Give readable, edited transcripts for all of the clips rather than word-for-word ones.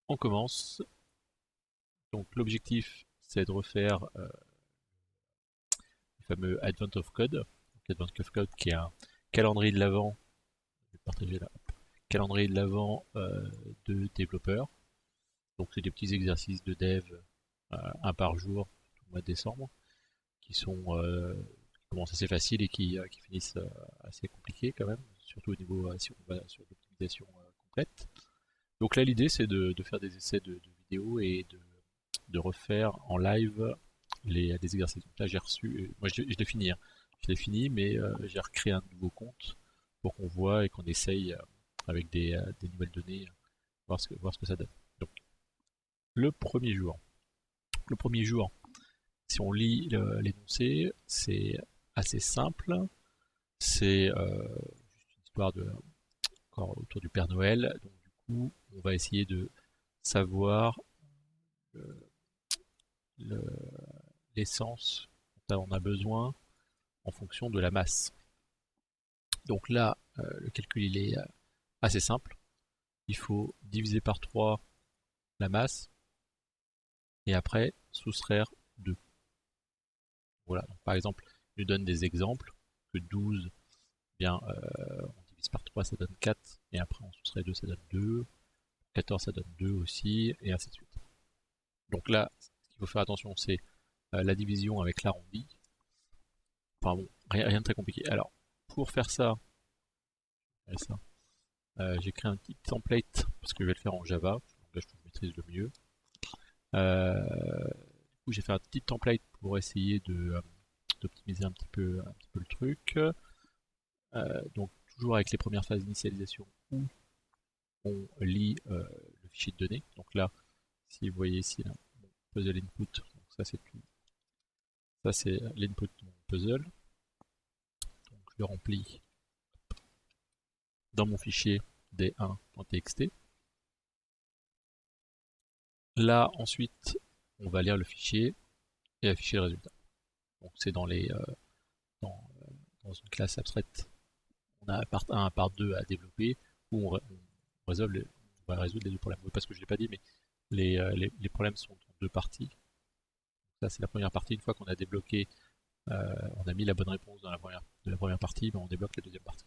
On commence. Donc l'objectif c'est de refaire le fameux Advent of Code. Donc, Advent of Code qui est un calendrier de l'avant, je vais partager là, calendrier de l'avant de développeurs. Donc c'est des petits exercices de dev, un par jour tout le mois de décembre, qui commencent assez faciles et qui finissent assez compliqués quand même, surtout au niveau si on va sur l'optimisation complète. Donc là l'idée c'est de faire des essais de vidéos et de refaire en live les exercices. Donc là j'ai reçu, moi je l'ai fini, hein. Je l'ai fini, mais j'ai recréé un nouveau compte pour qu'on voit et qu'on essaye avec des nouvelles données, voir ce que ça donne. Donc le premier jour. Le premier jour, si on lit l'énoncé, c'est assez simple. C'est juste une histoire encore autour du Père Noël. Donc du coup, on va essayer de savoir l'essence dont on a besoin en fonction de la masse. Donc là, le calcul il est assez simple. Il faut diviser par 3 la masse et après soustraire 2. Voilà. Donc, par exemple, il nous donne des exemples que 12, bien, on divise par 3, ça donne 4, et après on soustrait 2, ça donne 2, 14, ça donne 2 aussi, et ainsi de suite. Donc là, ce qu'il faut faire attention, c'est la division avec l'arrondi. Enfin bon, rien de très compliqué. Alors, pour faire ça, j'ai créé un petit template, parce que je vais le faire en Java, le langage que je maîtrise le mieux. Du coup, j'ai fait un petit template pour essayer d'optimiser un petit peu le truc. Donc, toujours avec les premières phases d'initialisation où on lit le fichier de données. Donc là, si vous voyez ici, là, mon puzzle input, donc ça c'est tout. Ça c'est l'input de mon puzzle. Donc je le remplis dans mon fichier d1.txt. Là, ensuite, on va lire le fichier et afficher le résultat. Donc c'est dans, dans une classe abstraite. On a part 1 part 2 à développer où on va résoudre les deux problèmes. Oui, parce que je ne l'ai pas dit, mais les problèmes sont en deux parties. Ça, c'est la première partie. Une fois qu'on a débloqué, on a mis la bonne réponse dans de la première partie, ben on débloque la deuxième partie.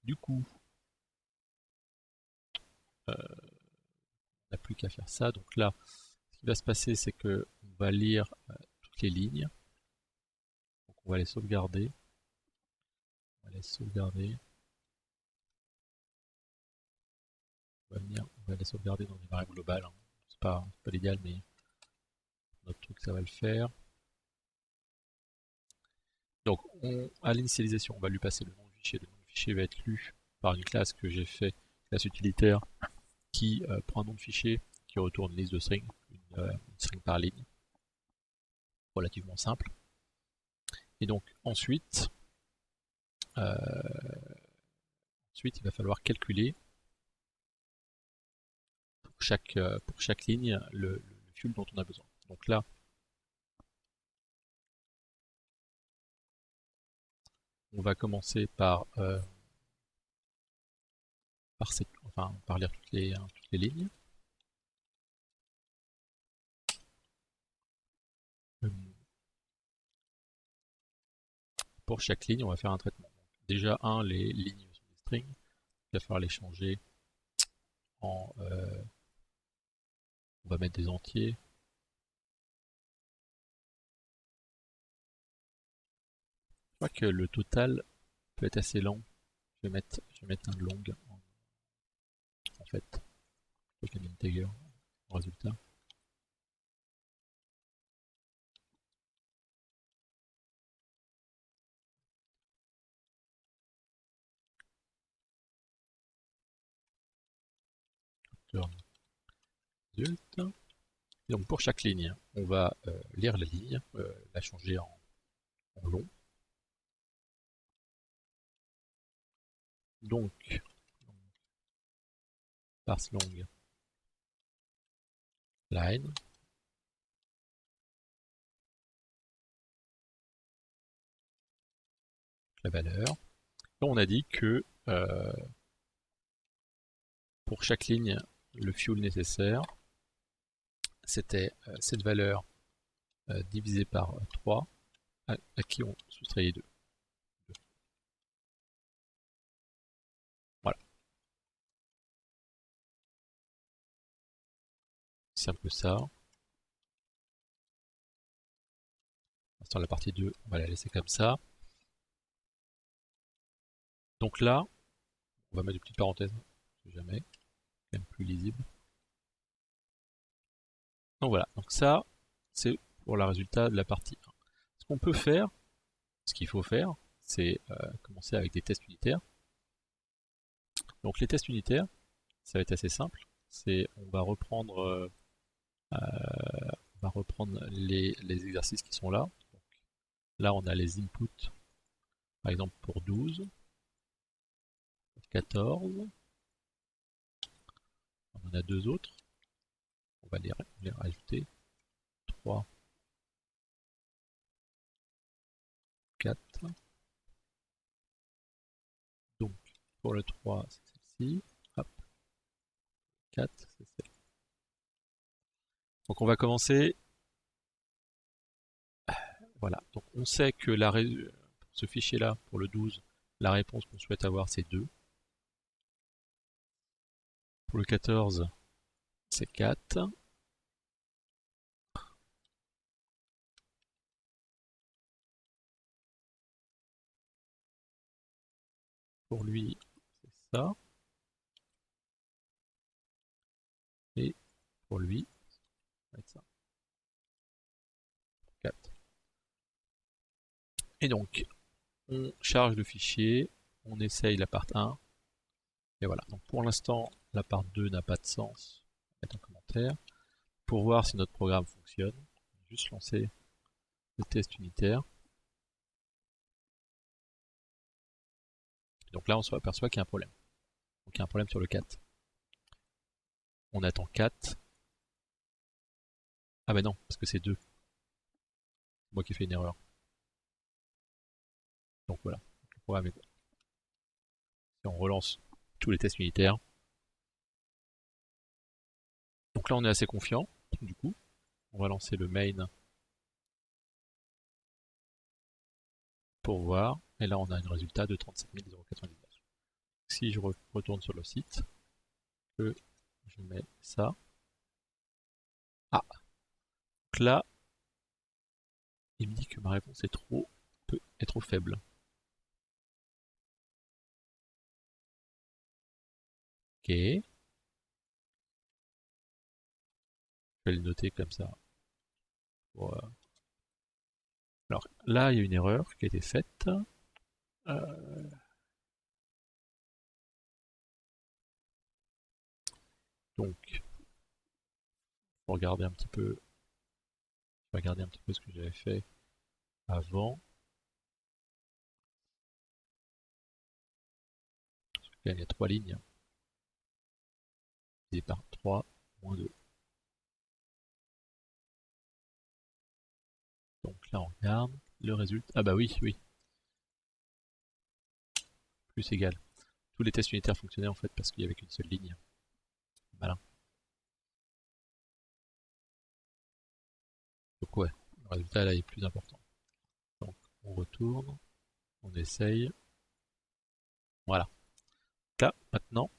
Du coup, on n'a plus qu'à faire ça. Donc là, ce qui va se passer, c'est que on va lire toutes les lignes. Donc on va les sauvegarder. On va les sauvegarder. On va les sauvegarder dans des variables globales, hein. C'est pas l'idéal, mais notre truc, ça va le faire. Donc, à l'initialisation, on va lui passer le nom du fichier. Le nom du fichier va être lu par une classe que j'ai fait, classe utilitaire, qui prend un nom de fichier, qui retourne une liste de strings, une string par ligne, relativement simple. Et donc, ensuite il va falloir calculer pour chaque ligne le fuel dont on a besoin. Donc là, on va commencer par lire toutes les lignes. Pour chaque ligne, on va faire un traitement. Déjà, les lignes sont des strings. Il va falloir les changer on va mettre des entiers. Je crois que le total peut être assez lent. Je vais mettre un long en fait. Je crois qu'il y a un integer en résultat. Result. Et donc pour chaque ligne, on va lire la ligne, la changer en long. Donc, parse long line. La valeur. Et on a dit que pour chaque ligne, le fuel nécessaire, c'était cette valeur divisée par 3, à qui on soustrayait 2. Voilà. C'est un peu ça. Pour l'instant, la partie 2, on va la laisser comme ça. Donc là, on va mettre des petites parenthèses, si jamais, quand même plus lisible. Donc voilà, donc ça, c'est pour le résultat de la partie 1. Ce qu'on peut faire, ce qu'il faut faire, c'est commencer avec des tests unitaires. Donc les tests unitaires, ça va être assez simple. On va reprendre les exercices qui sont là. Donc, là, on a les inputs, par exemple pour 12, 14. On en a deux autres. On va les rajouter. 3, 4. Donc, pour le 3, c'est celle-ci. Hop. 4, c'est celle-ci. Donc, on va commencer. Voilà. Donc, on sait que pour ce fichier-là, pour le 12, la réponse qu'on souhaite avoir, c'est 2. Pour le 14, c'est 4. Pour lui, c'est ça. Et pour lui, ça va être ça. 4. Et donc, on charge le fichier, on essaye la part 1. Et voilà. Donc pour l'instant, la part 2 n'a pas de sens. Mettre un commentaire. Pour voir si notre programme fonctionne, on va juste lancer le test unitaire. Donc là, on se aperçoit qu'il y a un problème. Donc il y a un problème sur le 4. On attend 4. Ah ben non, parce que c'est 2. C'est moi qui ai fait une erreur. Donc voilà, le programme est bon. Et on relance tous les tests unitaires. Donc là, on est assez confiant. Du coup, on va lancer le main pour voir. Et là, on a un résultat de 37 099. Si je retourne sur le site, que je mets ça. Ah, donc là, il me dit que ma réponse est trop faible. Ok. Je vais le noter comme ça. Alors là, il y a une erreur qui a été faite. Donc, pour regarder un petit peu, je vais regarder un petit peu ce que j'avais fait avant. Là, il y a 3 lignes. Divisé par 3, moins 2. Donc là, on regarde le résultat. Ah bah oui, oui. Plus égal. Tous les tests unitaires fonctionnaient en fait parce qu'il n'y avait qu'une seule ligne. Malin. Donc ouais, le résultat là est plus important. Donc on retourne, on essaye. Voilà. Là, maintenant,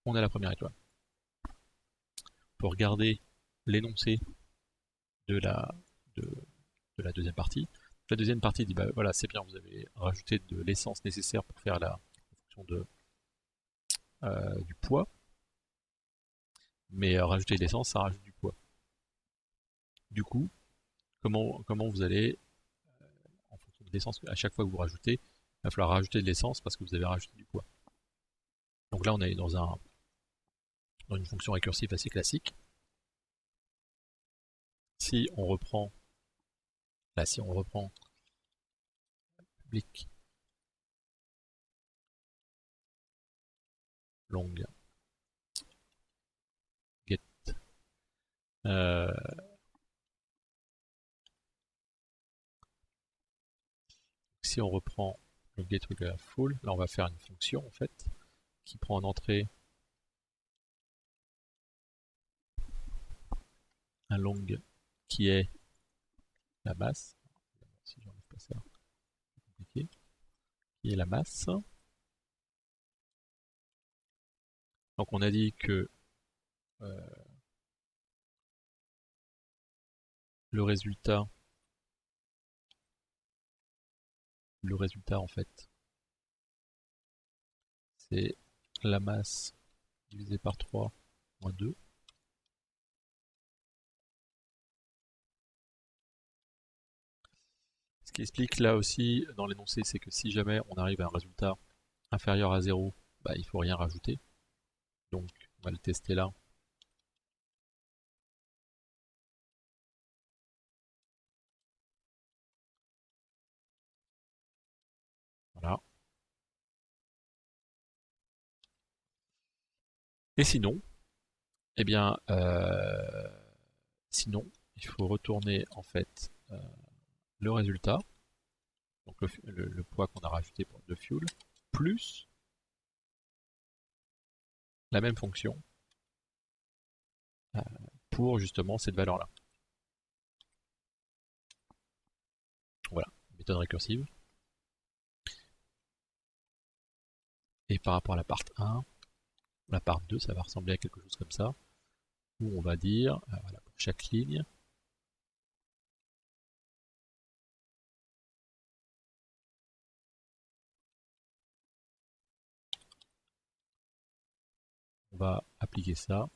on a la première étoile. Pour regarder l'énoncé de la deuxième partie. La deuxième partie dit, bah voilà, c'est bien, vous avez rajouté de l'essence nécessaire pour faire la fonction du poids. Mais rajouter de l'essence, ça rajoute du poids. Du coup, comment vous allez, en fonction de l'essence, à chaque fois que vous rajoutez, il va falloir rajouter de l'essence parce que vous avez rajouté du poids. Donc là, on est dans une fonction récursive assez classique. Si on reprend public long get si on reprend le get full, là on va faire une fonction en fait qui prend en entrée un long qui est la masse. Si j'enlève pas ça, c'est compliqué. Qui est la masse. Donc on a dit que le résultat en fait, c'est la masse divisé par 3 moins 2. Ce qui explique là aussi dans l'énoncé, c'est que si jamais on arrive à un résultat inférieur à 0, bah, il ne faut rien rajouter. Donc on va le tester là. Voilà. Et sinon, eh bien, sinon, il faut retourner en fait le résultat, donc le poids qu'on a rajouté pour le fuel, plus la même fonction pour justement cette valeur-là. Voilà, méthode récursive. Et par rapport à la part 1, la part 2, ça va ressembler à quelque chose comme ça, où on va dire, voilà, pour chaque ligne, on va appliquer ça,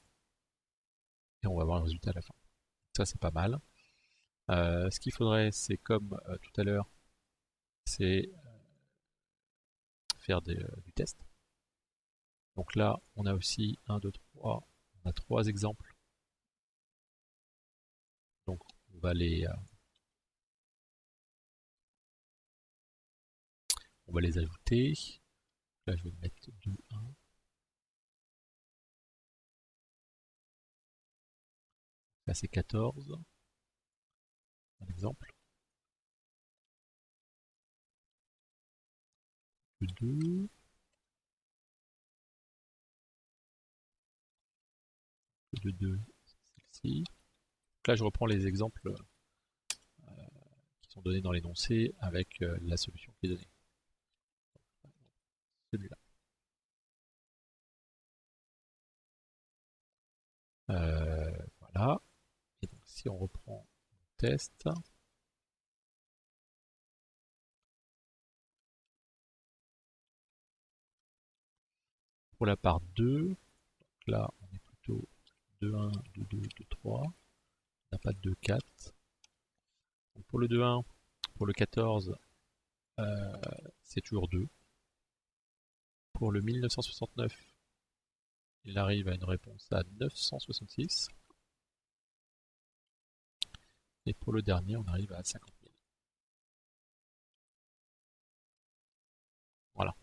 et on va avoir le résultat à la fin. Ça, c'est pas mal. Ce qu'il faudrait, c'est comme tout à l'heure, c'est faire du test. Donc là, on a aussi 1, 2, 3, on a 3 exemples. Donc on va les ajouter. Là, je vais mettre 2, 1. Là, c'est 14. Un exemple. 2. De 2, celle-ci. Donc là, je reprends les exemples qui sont donnés dans l'énoncé avec la solution qui est donnée. Celui-là. Voilà. Et donc, si on reprend le test, pour la part 2, donc là, on est plutôt 2, 1, 2, 2, 2, 3. On n'a pas de 2, 4. Donc pour le 2, 1, pour le 14, c'est toujours 2. Pour le 1969, il arrive à une réponse à 966. Et pour le dernier, on arrive à 50 000. Voilà.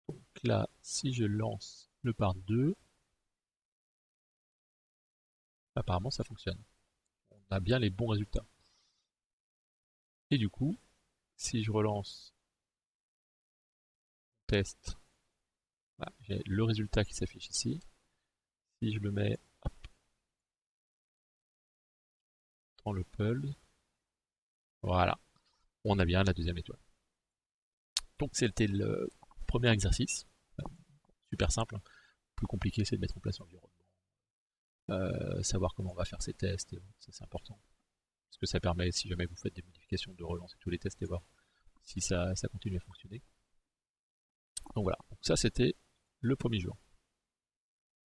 Donc là, si je lance le par 2, apparemment ça fonctionne. On a bien les bons résultats. Et du coup, si je relance test, voilà, j'ai le résultat qui s'affiche ici. Si je le mets hop, dans le pulse, voilà, on a bien la deuxième étoile. Donc c'était le premier exercice, super simple. Le plus compliqué, c'est de mettre en place l'environnement, savoir comment on va faire ces tests, ça c'est important. Parce que ça permet, si jamais vous faites des modifications, de relancer tous les tests et voir si ça continue à fonctionner. Donc voilà, donc ça c'était le premier jour.